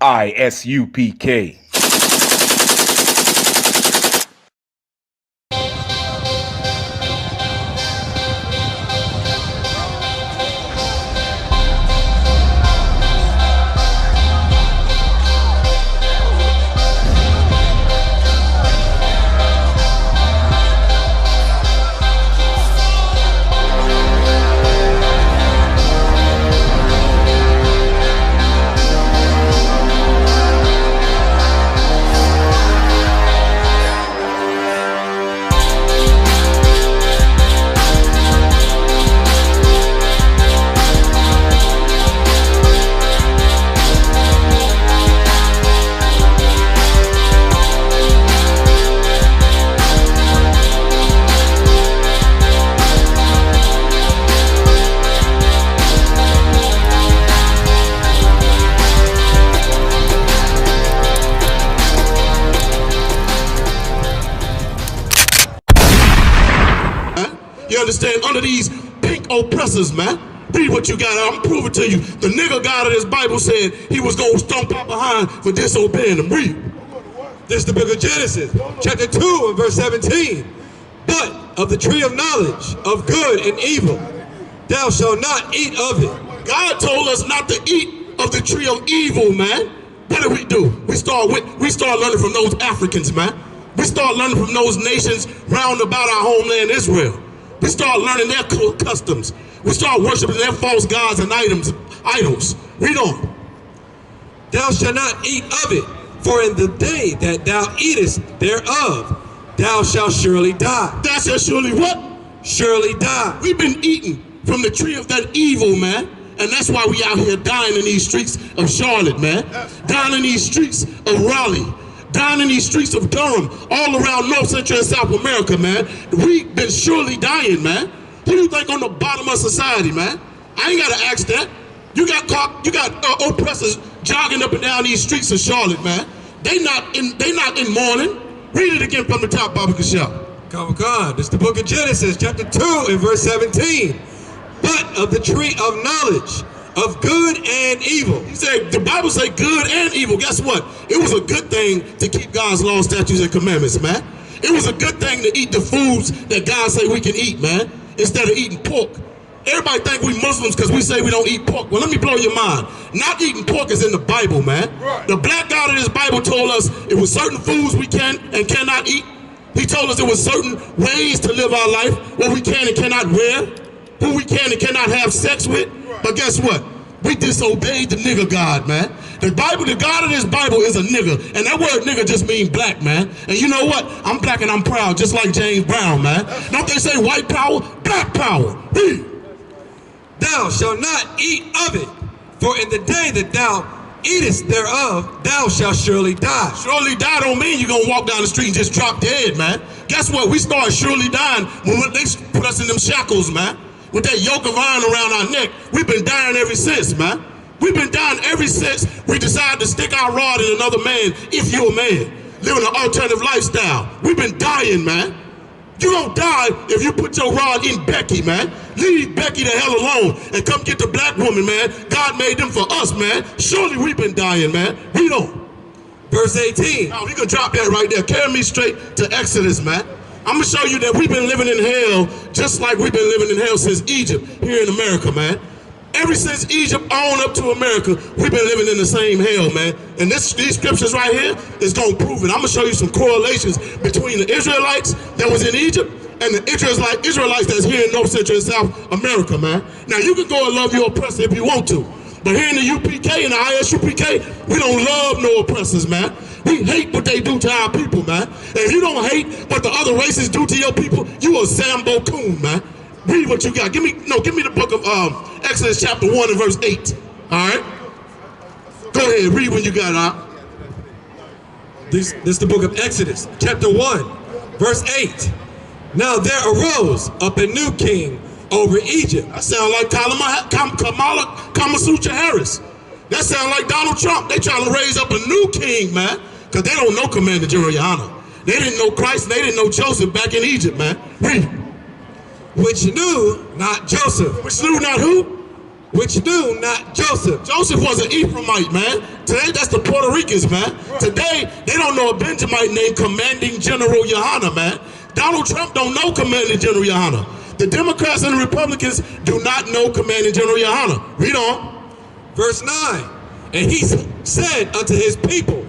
ISUPK. You understand? Under these pink oppressors, man. Read what you got. I'm proving to you. The nigga God of this Bible said he was going to stomp out behind for disobeying him. Read. This is the book of Genesis, chapter 2 and verse 17. But of the tree of knowledge of good and evil, thou shalt not eat of it. God told us not to eat of the tree of evil, man. What do? We start learning from those Africans, man. We start learning from those nations round about our homeland, Israel. We start learning their customs. We start worshiping their false gods and idols. Read on. Thou shalt not eat of it, for in the day that thou eatest thereof, thou shalt surely die. Thou shalt surely what? Surely die. We've been eating from the tree of that evil, man. And that's why we out here dying in these streets of Charlotte, man. Dying in these streets of Raleigh. Down in these streets of Durham, all around North, Central, and South America, man. We've been surely dying, man. Who do you think on the bottom of society, man? I ain't gotta ask that. You got oppressors jogging up and down these streets of Charlotte, man. They not in mourning. Read it again from the top, Bobby Kashal. Come on, this is the book of Genesis, chapter 2 and verse 17. But of the tree of knowledge of good and evil. He said, the Bible say good and evil. Guess what? It was a good thing to keep God's law, statutes, and commandments, man. It was a good thing to eat the foods that God say we can eat, man, instead of eating pork. Everybody think we Muslims because we say we don't eat pork. Well, let me blow your mind. Not eating pork is in the Bible, man. Right. The black God of this Bible told us it was certain foods we can and cannot eat. He told us there was certain ways to live our life, what we can and cannot wear, who we can and cannot have sex with. But guess what? We disobeyed the nigga God, man. The God of this Bible is a nigga. And that word nigga just means black, man. And you know what? I'm black and I'm proud, just like James Brown, man. Don't they say white power? Black power. Thou shalt not eat of it, for in the day that thou eatest thereof, thou shalt surely die. Surely die don't mean you're gonna walk down the street and just drop dead, man. Guess what? We start surely dying when they put us in them shackles, man. With that yoke of iron around our neck. We've been dying ever since, man. We've been dying ever since we decided to stick our rod in another man, if you're a man, living an alternative lifestyle. We've been dying, man. You don't die if you put your rod in Becky, man. Leave Becky the hell alone and come get the black woman, man. God made them for us, man. Surely we've been dying, man. Read on. Verse 18. Now, you can drop that right there. Carry me straight to Exodus, man. I'm gonna show you that we've been living in hell just like we've been living in hell since Egypt here in America, man. Ever since Egypt on up to America, we've been living in the same hell, man. And these scriptures right here is gonna prove it. I'm gonna show you some correlations between the Israelites that was in Egypt and the Israelites that's here in North, Central, and South America, man. Now, you can go and love your oppressor if you want to. But here in the UPK and the ISUPK, we don't love no oppressors, man. We hate what they do to our people, man. And if you don't hate what the other races do to your people, you a Sambo coon, man. Read what you got. Give me the book of Exodus chapter 1 and verse 8. All right? Go ahead, read when you got it out. This is the book of Exodus, chapter 1, verse 8. Now there arose up a new king over Egypt. That sound like Kamasutra Harris. That sound like Donald Trump. They trying to raise up a new king, man, because they don't know Commander Juliana. They didn't know Christ, and they didn't know Joseph back in Egypt, man. Read. Which knew not Joseph. Which knew not who? which knew not Joseph. Joseph was an Ephraimite, man. Today, that's the Puerto Ricans, man. Today, they don't know a Benjamite named Commanding General Yohana, man. Donald Trump don't know Commanding General Yohana. The Democrats and the Republicans do not know Commanding General Yohana. Read on. Verse 9, and he said unto his people,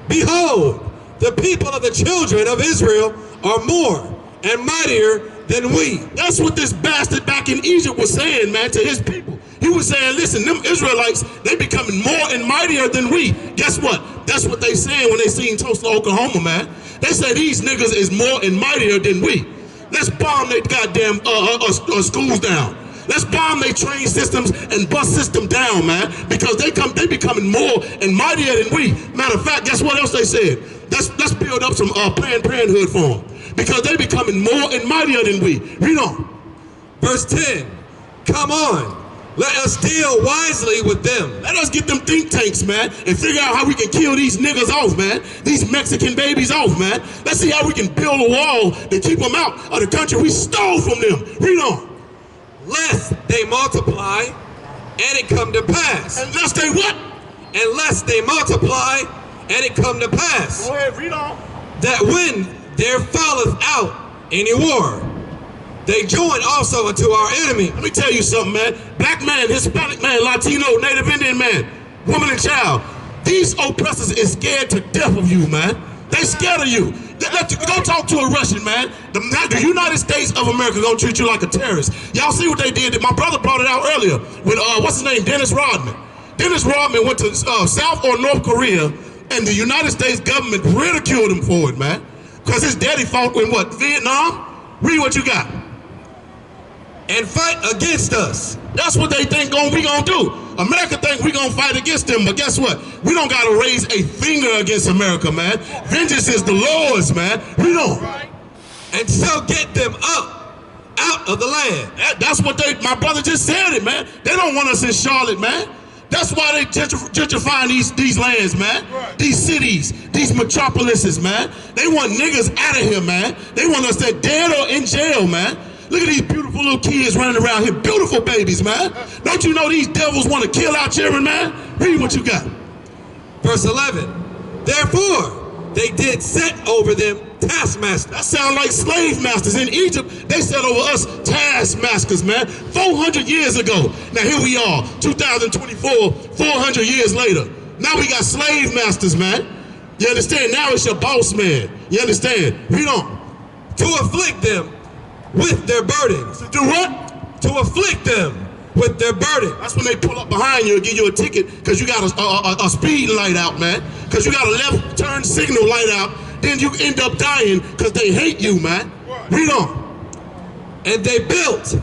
behold, the people of the children of Israel are more and mightier than we. That's what this bastard back in Egypt was saying, man, to his people. He was saying, listen, them Israelites, they becoming more and mightier than we. Guess what? That's what they saying when they seen Tulsa, Oklahoma, man. They say these niggas is more and mightier than we. Let's bomb their goddamn schools down. Let's bomb their train systems and bus system down, man, because they becoming more and mightier than we. Matter of fact, guess what else they said? Let's build up some Planned Parenthood for them, because they becoming more and mightier than we. Read on. Verse 10, come on, let us deal wisely with them. Let us get them think tanks, man, and figure out how we can kill these niggas off, man. These Mexican babies off, man. Let's see how we can build a wall to keep them out of the country we stole from them. Read on. Lest they multiply, and it come to pass. Unless they what? Unless they multiply, and it come to pass. Go ahead, read on. That when there falleth out any war, they join also unto our enemy. Let me tell you something, man. Black man, Hispanic man, Latino, Native Indian man, woman and child. These oppressors is scared to death of you, man. They scared of you. Go talk to a Russian, man. The United States of America gonna treat you like a terrorist. Y'all see what they did? My brother brought it out earlier with, what's his name, Dennis Rodman. Dennis Rodman went to South or North Korea, and the United States government ridiculed him for it, man. Because his daddy fought in what, Vietnam? Read what you got. And fight against us. That's what they think we gonna do. America think we gonna fight against them, but guess what? We don't gotta raise a finger against America, man. Vengeance is the Lord's, man. We don't. And so get them up out of the land. That's what my brother just said it, man. They don't want us in Charlotte, man. That's why they gentrifying these lands, man. These cities, these metropolises, man. They want niggas out of here, man. They want us dead or in jail, man. Look at these beautiful little kids running around here, beautiful babies, man. Don't you know these devils want to kill our children, man? Read what you got. Verse 11, therefore they did set over them taskmasters. That sound like slave masters. In Egypt, they set over us taskmasters, man, 400 years ago. Now here we are, 2024, 400 years later. Now we got slave masters, man. You understand? Now it's your boss man. You understand? Read on. To afflict them with their burdens. To do what? To afflict them with their burden. That's when they pull up behind you and give you a ticket because you got a speed light out, man. Because you got a left turn signal light out. Then you end up dying because they hate you, man. Read on. And they built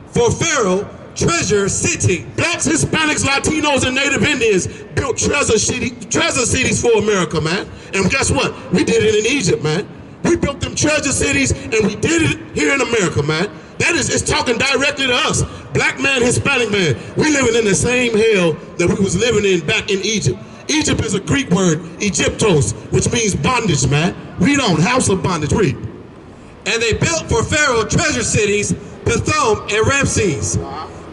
for Pharaoh treasure city. Blacks, Hispanics, Latinos, and Native Indians built treasure cities for America, man. And guess what? We did it in Egypt, man. We built them treasure cities, and we did it here in America, man. It's talking directly to us. Black man, Hispanic man. We living in the same hell that we was living in back in Egypt. Egypt is a Greek word, Egyptos, which means bondage, man. Read on, house of bondage, read. And they built for Pharaoh treasure cities, Pithom and Ramses.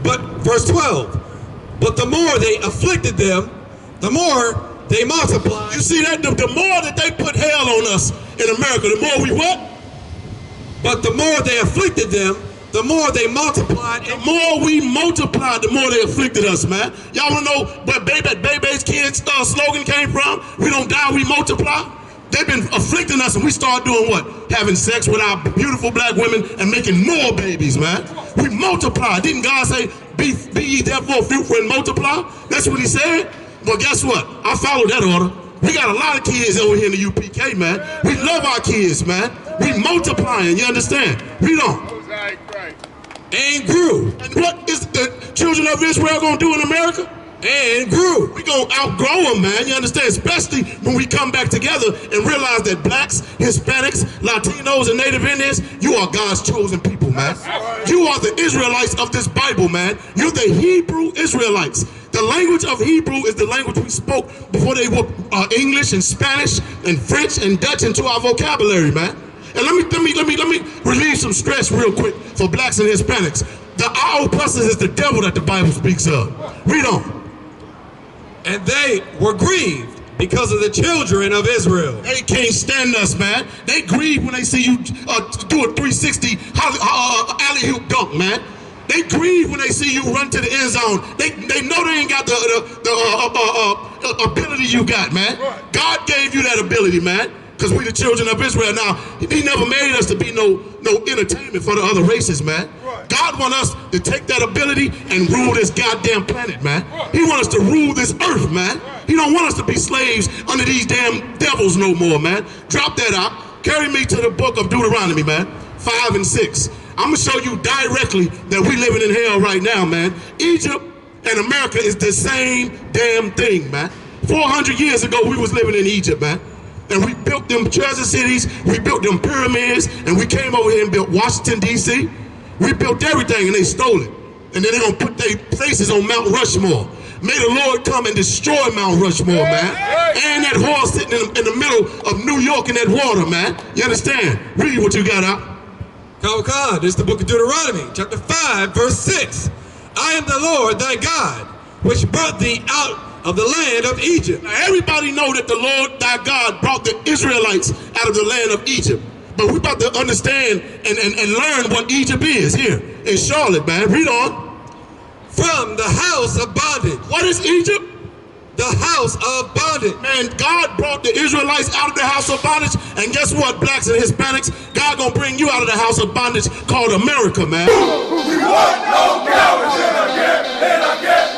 But, verse 12, but the more they afflicted them, the more they multiplied. You see that? The more that they put hell on us in America, the more we what? But the more they afflicted them, the more they multiplied. The more we multiplied, the more they afflicted us, man. Y'all wanna know where Baby's kids slogan came from? We don't die, we multiply. They've been afflicting us, and we start doing what? Having sex with our beautiful black women and making more babies, man. We multiply. Didn't God say, be ye therefore fruitful and multiply? That's what he said. Well, guess what? I followed that order. We got a lot of kids over here in the UPK, man. We love our kids, man. We multiplying, you understand? Read on. Right. And grew. And what is the children of Israel gonna do in America? And grew. We gonna outgrow them, man, you understand? Especially when we come back together and realize that blacks, Hispanics, Latinos, and Native Indians, you are God's chosen people, man. You are the Israelites of this Bible, man. You're the Hebrew Israelites. The language of Hebrew is the language we spoke before they were English and Spanish and French and Dutch into our vocabulary, man. And let me relieve some stress real quick for blacks and Hispanics. The our oppressors is the devil that the Bible speaks of. Read on. And they were grieved because of the children of Israel. They can't stand us, man. They grieve when they see you do a 360 alley-oop dunk, man. They grieve when they see you run to the end zone. They know they ain't got the ability you got, man. God gave you that ability, man, because we the children of Israel. Now, he never made us to be no entertainment for the other races, man. God want us to take that ability and rule this goddamn planet, man. He want us to rule this earth, man. He don't want us to be slaves under these damn devils no more, man. Drop that out. Carry me to the book of Deuteronomy, man, 5 and 6. I'm gonna show you directly that we living in hell right now, man. Egypt and America is the same damn thing, man. 400 years ago, we was living in Egypt, man. And we built them treasure cities, we built them pyramids, and we came over here and built Washington, D.C. We built everything and they stole it. And then they're gonna put their places on Mount Rushmore. May the Lord come and destroy Mount Rushmore, man. And that horse sitting in the middle of New York in that water, man. You understand? Read what you got out. Come, this is the book of Deuteronomy, chapter 5, verse 6. I am the Lord thy God, which brought thee out of the land of Egypt. Now, everybody know that the Lord thy God brought the Israelites out of the land of Egypt. But we about to understand and learn what Egypt is here in Charlotte, man. Read on. From the house of bondage. What is Egypt? The house of bondage. Man, God brought the Israelites out of the house of bondage, and guess what, blacks and Hispanics? God gonna bring you out of the house of bondage called America, man. We want no cowards in again.